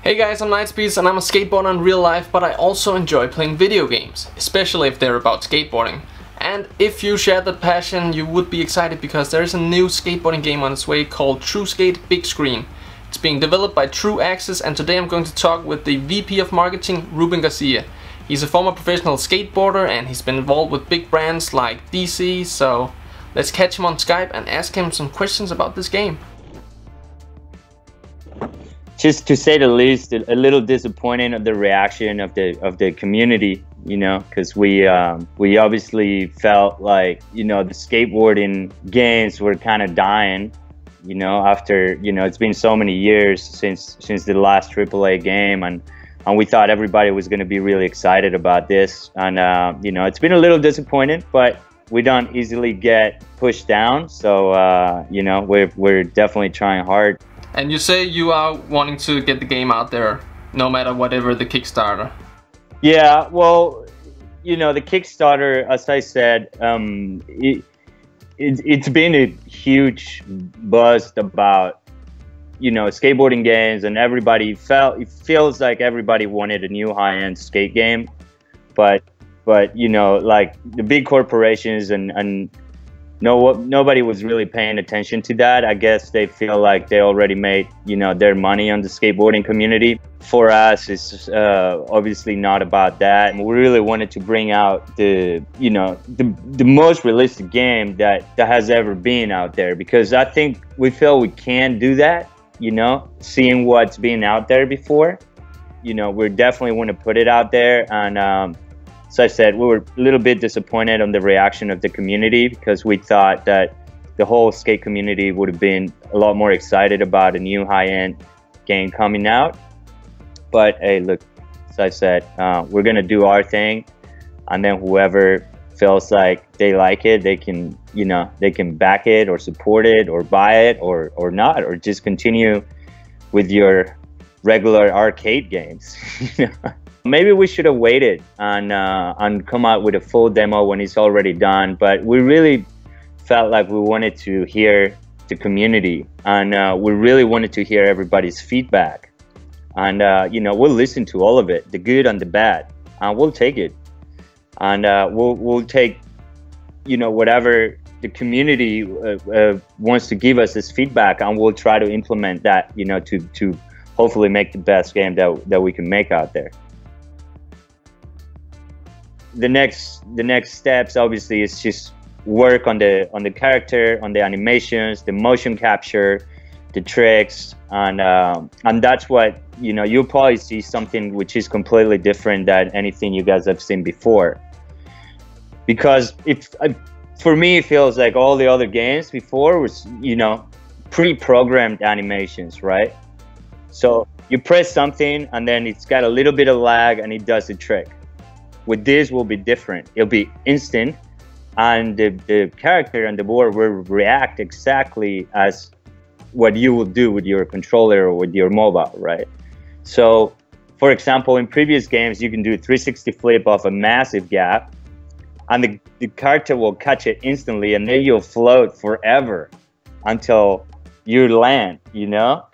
Hey guys, I'm Nightspeeds and I'm a skateboarder in real life, but I also enjoy playing video games, especially if they're about skateboarding. And if you share that passion, you would be excited because there is a new skateboarding game on its way called TrueSkate Big Screen. It's being developed by True Access, and today I'm going to talk with the VP of Marketing, Ruben Garcia. He's a former professional skateboarder and he's been involved with big brands like DC, so let's catch him on Skype and ask him some questions about this game. Just to say the least, a little disappointing of the reaction of the community, you know, because we obviously felt like, you know, the skateboarding games were kind of dying, you know, after, you know, it's been so many years since the last AAA game, and we thought everybody was going to be really excited about this, and you know, it's been a little disappointing, but we don't easily get pushed down, so you know, we're definitely trying hard. And you say you are wanting to get the game out there, no matter whatever the Kickstarter. Yeah, well, you know, the Kickstarter, as I said, it's been a huge buzz about, you know, skateboarding games, and it feels like everybody wanted a new high-end skate game, but you know, like the big corporations and nobody was really paying attention to that. I guess they feel like they already made, you know, their money on the skateboarding community. For us, it's obviously not about that. We really wanted to bring out the most realistic game that has ever been out there, because I think we feel we can do that, you know, seeing what's been out there before. You know, we definitely want to put it out there, and so I said, we were a little bit disappointed on the reaction of the community, because we thought that the whole skate community would have been a lot more excited about a new high-end game coming out. But hey, look, as I said, we're gonna do our thing, and then whoever feels like they like it, they can, you know, they can back it or support it or buy it or not, or just continue with your regular arcade games. You know? Maybe we should have waited and come out with a full demo when it's already done, but we really felt like we wanted to hear the community, and we really wanted to hear everybody's feedback, and you know, we'll listen to all of it, the good and the bad, and we'll take it, and we'll take, you know, whatever the community wants to give us as feedback, and we'll try to implement that, you know, to hopefully make the best game that we can make out there. The next steps obviously is just work on the character, on the animations, the motion capture, the tricks, and that's what, you know, you'll probably see something which is completely different than anything you guys have seen before. Because for me, it feels like all the other games before was, you know, pre-programmed animations, right? So you press something and then it's got a little bit of lag and it does the trick. With this will be different. It'll be instant, and the character and the board will react exactly as what you will do with your controller or with your mobile, right? So, for example, in previous games, you can do a 360 flip off a massive gap, and the character will catch it instantly, and then you'll float forever until you land, you know?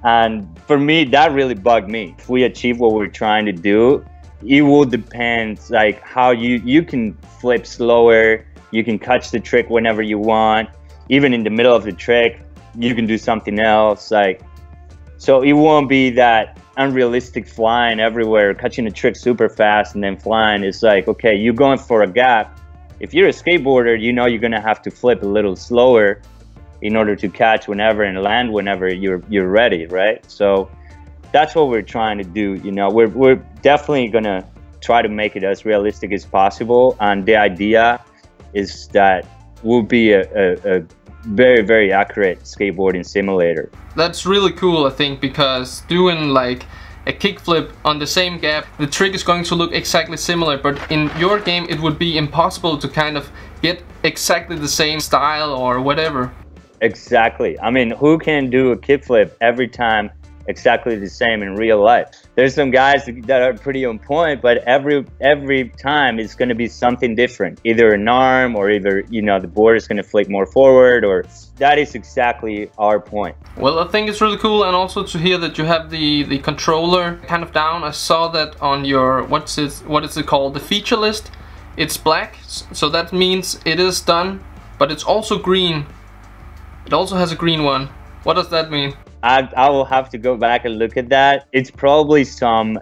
And for me, that really bugged me. If we achieve what we're trying to do, it will depend, like, how you can flip slower, you can catch the trick whenever you want, even in the middle of the trick you can do something else, like, so it won't be that unrealistic flying everywhere, catching a trick super fast and then flying. It's like, okay, you're going for a gap. If you're a skateboarder, you know you're gonna have to flip a little slower in order to catch whenever and land whenever you're ready, right? So that's what we're trying to do, you know. We're definitely gonna try to make it as realistic as possible, and the idea is that we'll be a very, very accurate skateboarding simulator. That's really cool, I think, because doing like a kickflip on the same gap, the trick is going to look exactly similar, but in your game it would be impossible to kind of get exactly the same style or whatever. Exactly. I mean, who can do a kickflip every time exactly the same in real life. There's some guys that are pretty on point, but every time it's going to be something different, either an arm or either, you know, the board is going to flick more forward, or that is exactly our point. Well, I think it's really cool, and also to hear that you have the controller kind of down. I saw that on your, what is it called, the feature list. It's black, so that means it is done, but it's also green. It also has a green one. What does that mean? I will have to go back and look at that. It's probably some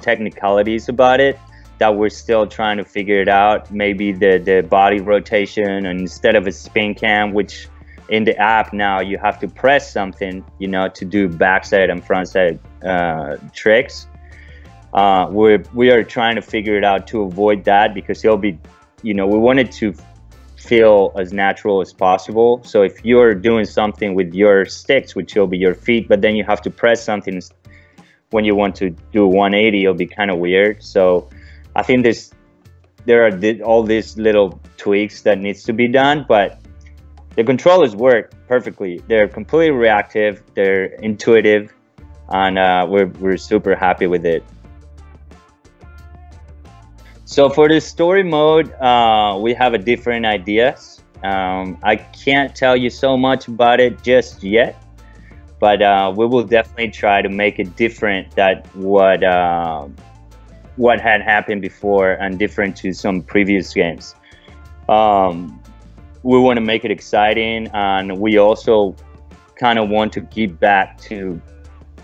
technicalities about it that we're still trying to figure it out. Maybe the body rotation, and instead of a spin cam, which in the app now you have to press something, you know, to do backside and frontside tricks. We are trying to figure it out to avoid that, because it'll be, you know, we want it to feel as natural as possible. So if you're doing something with your sticks, which will be your feet, but then you have to press something when you want to do 180, it'll be kind of weird. So I think there are all these little tweaks that needs to be done, but the controllers work perfectly. They're completely reactive, they're intuitive, and we're super happy with it. So for the story mode, we have a different ideas. I can't tell you so much about it just yet, but we will definitely try to make it different than what had happened before, and different to some previous games. We want to make it exciting, and we also kind of want to give back to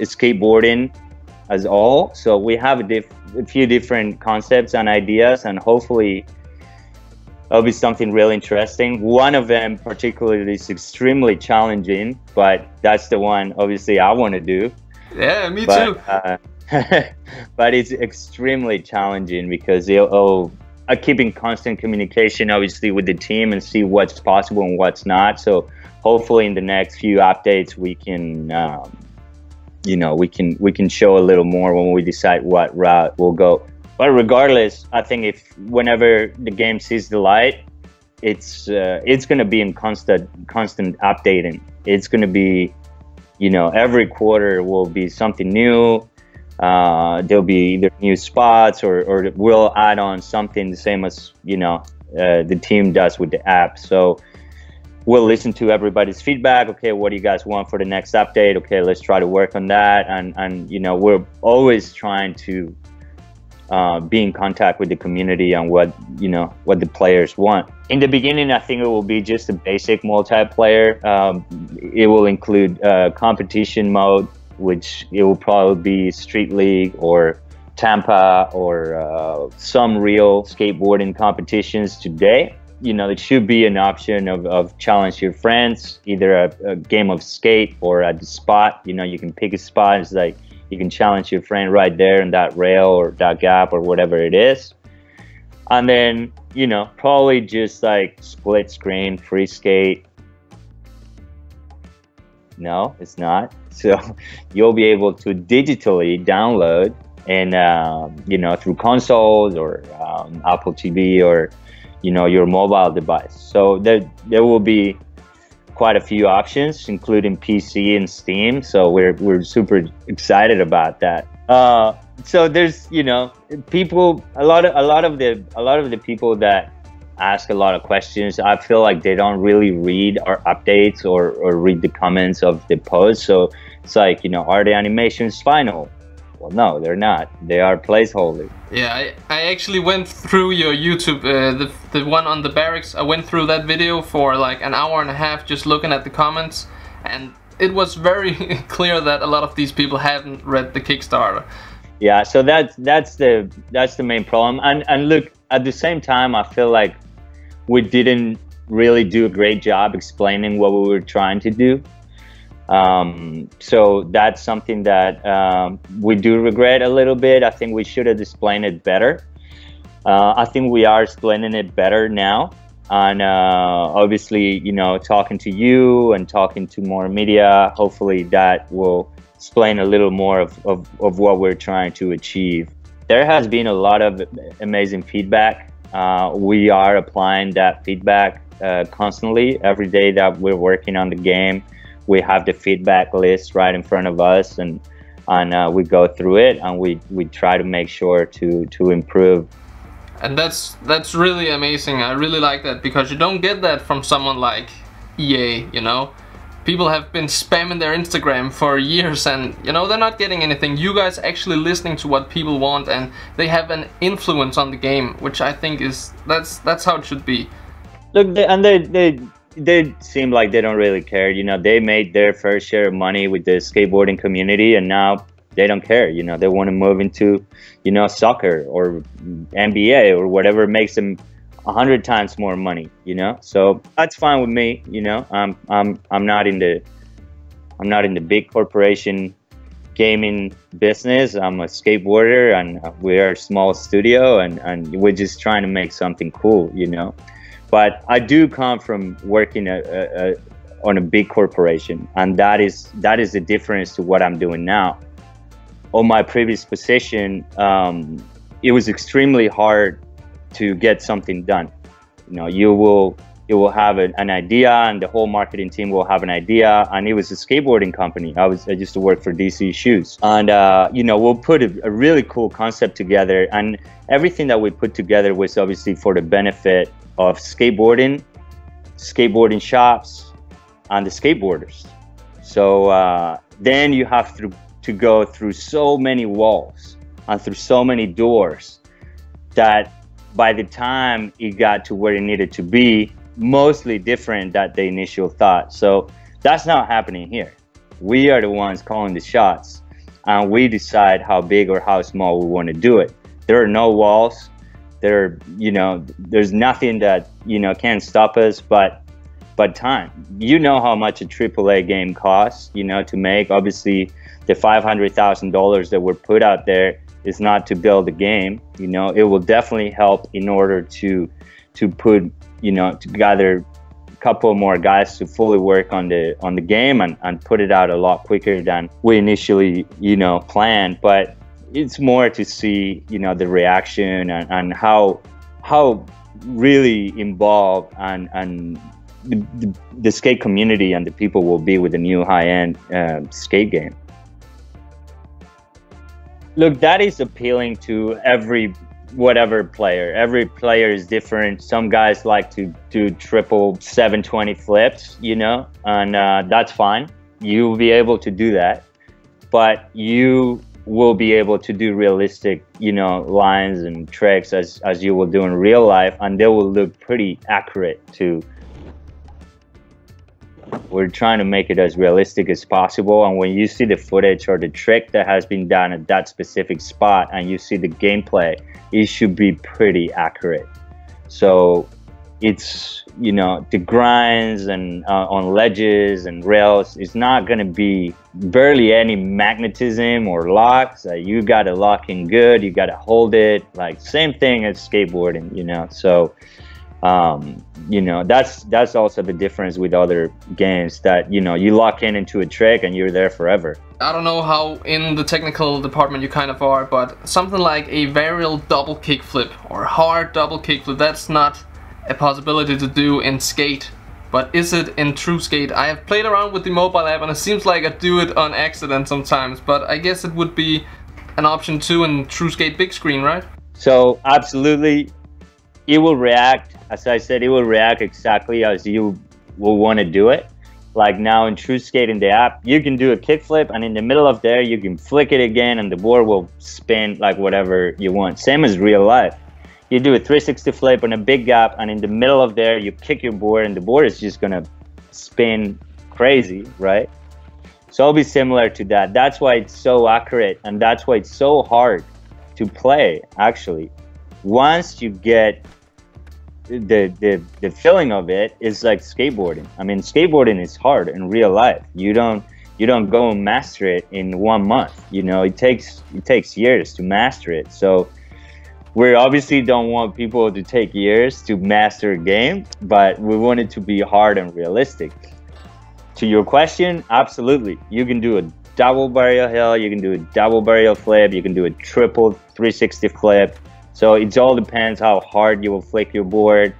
skateboarding as all. So we have a few different concepts and ideas, and hopefully it'll be something really interesting. One of them particularly is extremely challenging, but that's the one obviously I want to do. Yeah, me too. But it's extremely challenging because it'll keep in constant communication obviously with the team and see what's possible and what's not. So hopefully in the next few updates we can you know, we can show a little more when we decide what route we'll go. But regardless, I think whenever the game sees the light, it's going to be in constant updating. It's going to be, you know, every quarter will be something new. There'll be either new spots or we'll add on something the same as, you know, the team does with the app. So we'll listen to everybody's feedback. Okay, what do you guys want for the next update? Okay, let's try to work on that. And you know, we're always trying to be in contact with the community and what the players want. In the beginning, I think it will be just a basic multiplayer. It will include competition mode, which it will probably be Street League or Tampa or some real skateboarding competitions today. You know, it should be an option of challenge your friends, either a game of skate or at the spot. You know, you can pick a spot. It's like you can challenge your friend right there in that rail or that gap or whatever it is. And then, you know, probably just like split screen, free skate. No, it's not. So you'll be able to digitally download and, you know, through consoles or Apple TV or, you know, your mobile device. So there will be quite a few options, including PC and Steam. So we're super excited about that. So there's, you know, people, a lot of the people that ask a lot of questions, I feel like they don't really read our updates or read the comments of the posts. So it's like, you know, are the animations final? Well, no, they're not. They are placeholders. Yeah, I actually went through your YouTube, the one on the barracks. I went through that video for like an hour and a half just looking at the comments, and it was very clear that a lot of these people haven't read the Kickstarter. Yeah, so that's the main problem. And look, at the same time, I feel like we didn't really do a great job explaining what we were trying to do. So that's something that we do regret a little bit. I think we should have explained it better. I think we are explaining it better now. And obviously, you know, talking to you and talking to more media, hopefully that will explain a little more of what we're trying to achieve. There has been a lot of amazing feedback. We are applying that feedback constantly every day that we're working on the game. we have the feedback list right in front of us, and we go through it, and we try to make sure to improve. And that's really amazing. I really like that, because you don't get that from someone like EA, you know. People have been spamming their Instagram for years, and you know, they're not getting anything. You guys actually listening to what people want, and they have an influence on the game, which I think is that's how it should be. Look, they seem like they don't really care. You know, they made their fair share of money with the skateboarding community, and now they don't care. You know, they want to move into, you know, soccer or NBA or whatever makes them 100 times more money, you know. So that's fine with me, you know. I'm not in the big corporation gaming business. I'm a skateboarder, and we're a small studio, and we're just trying to make something cool, you know. But I do come from working on a big corporation, and that is the difference to what I'm doing now. On my previous position, it was extremely hard to get something done. You know, you will have an idea, and the whole marketing team will have an idea, and it was a skateboarding company. I used to work for DC Shoes, and you know, we'll put a really cool concept together, and everything that we put together was obviously for the benefit of skateboarding shops, and the skateboarders. So then you have to go through so many walls and through so many doors that by the time it got to where it needed to be, mostly different than the initial thought. So that's not happening here. We are the ones calling the shots, and we decide how big or how small we want to do it. There are no walls. You know, there's nothing that, you know, can stop us but time. You know how much a AAA game costs, you know, to make. Obviously, the $500,000 that were put out there is not to build a game. You know, it will definitely help in order to put, you know, to gather a couple more guys to fully work on the game and put it out a lot quicker than we initially, you know, planned. But it's more to see, you know, the reaction and how really involved and the skate community and the people will be with the new high-end skate game. Look, that is appealing to whatever player. Every player is different. Some guys like to do triple 720 flips, you know, and that's fine. You will be able to do that, but you will be able to do realistic, you know, lines and tricks as you will do in real life, and they will look pretty accurate too. We're trying to make it as realistic as possible, and when you see the footage or the trick that has been done at that specific spot and you see the gameplay, it should be pretty accurate. So it's, you know, the grinds and on ledges and rails, it's not going to be barely any magnetism or locks. You got to lock in good, you got to hold it, like same thing as skateboarding, you know. So you know, that's also the difference with other games, that, you know, you lock into a trick and you're there forever. I don't know how in the technical department you kind of are, but something like a varial double kickflip or hard double kickflip, that's not a possibility to do in Skate. But is it in True Skate? I have played around with the mobile app, and it seems like I do it on accident sometimes, but I guess it would be an option too in True Skate big screen, right? So absolutely, it will react, as I said, it will react exactly as you will want to do it. Like now in True Skate in the app, you can do a kickflip, and in the middle of there, you can flick it again and the board will spin like whatever you want. Same as real life. You do a 360 flip on a big gap, and in the middle of there, you kick your board, and the board is just gonna spin crazy, right? So it'll be similar to that. That's why it's so accurate, and that's why it's so hard to play, actually. Once you get the feeling of it, is like skateboarding. I mean, skateboarding is hard in real life. You don't go and master it in 1 month. You know, it takes years to master it. So we obviously don't want people to take years to master a game, but we want it to be hard and realistic. To your question, absolutely. You can do a double barrel hill, you can do a double barrel flip, you can do a triple 360 flip. So it all depends how hard you will flick your board.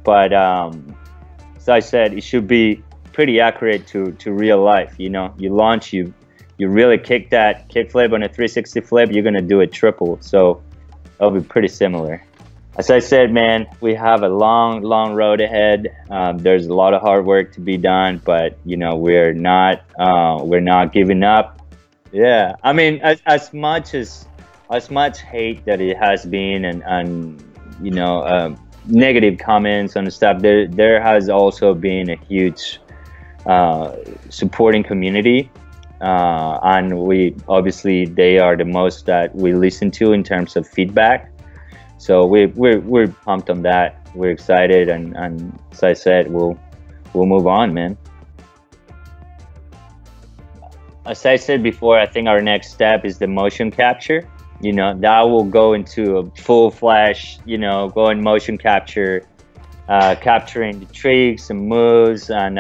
But as I said, it should be pretty accurate to real life. You know, you launch, you really kick that kickflip on a 360 flip, you're gonna do a triple. So it'll be pretty similar. As I said, man, we have a long road ahead. There's a lot of hard work to be done, but you know, we're not giving up. Yeah, I mean, as much hate that it has been, and you know, negative comments and stuff, there has also been a huge supporting community, and we obviously, they are the most that we listen to in terms of feedback. So we're pumped on that. We're excited, and as I said, we'll move on, man. As I said before, I think our next step is the motion capture. You know, that will go into a full flash, you know, go in motion capture, capturing the tricks and moves and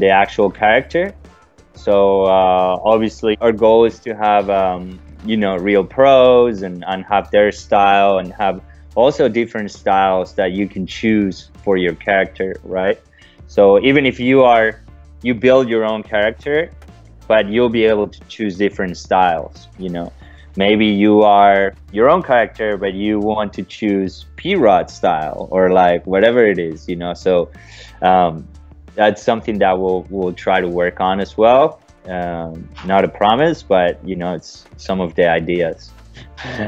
the actual character. So obviously our goal is to have you know, real pros and have their style, and have also different styles that you can choose for your character, right? So even if you build your own character, but you'll be able to choose different styles, you know. Maybe you are your own character, but you want to choose P-Rod style, or like whatever it is, you know. So that's something that we'll try to work on as well. Not a promise, but you know, it's some of the ideas.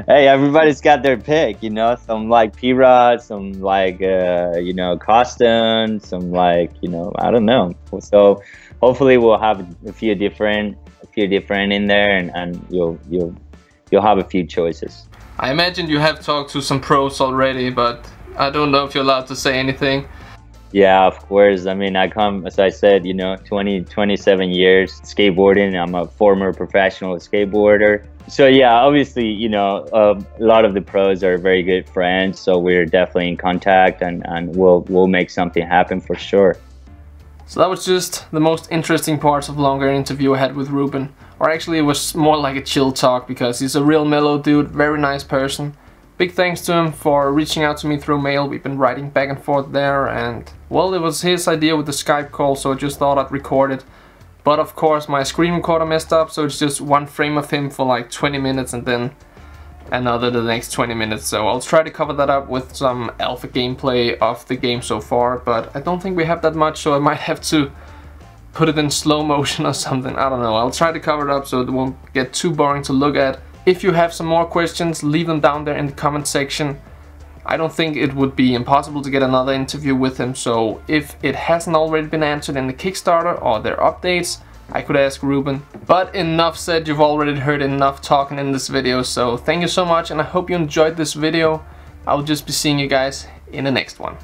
Hey, everybody's got their pick, you know. Some like P-Rod, some like you know, custom, some like, you know, I don't know. So hopefully we'll have a few different in there, and you'll have a few choices. I imagine you have talked to some pros already, but I don't know if you're allowed to say anything. Yeah, of course. I mean, I come, as I said, you know, 27 years skateboarding. I'm a former professional skateboarder. So yeah, obviously, you know, a lot of the pros are very good friends. So we're definitely in contact, and we'll make something happen for sure. So that was just the most interesting parts of longer interview I had with Ruben. Or actually, it was more like a chill talk, because he's a real mellow dude, very nice person. Big thanks to him for reaching out to me through mail. We've been writing back and forth there, and well, it was his idea with the Skype call, so I just thought I'd record it. But of course my screen recorder messed up, so it's just one frame of him for like 20 minutes and then another the next 20 minutes. So I'll try to cover that up with some alpha gameplay of the game so far, but I don't think we have that much, so I might have to put it in slow motion or something. I don't know. I'll try to cover it up so it won't get too boring to look at. If you have some more questions, leave them down there in the comment section. I don't think it would be impossible to get another interview with him, so if it hasn't already been answered in the Kickstarter or their updates, I could ask Ruben. But enough said, you've already heard enough talking in this video, so thank you so much, and I hope you enjoyed this video. I'll just be seeing you guys in the next one.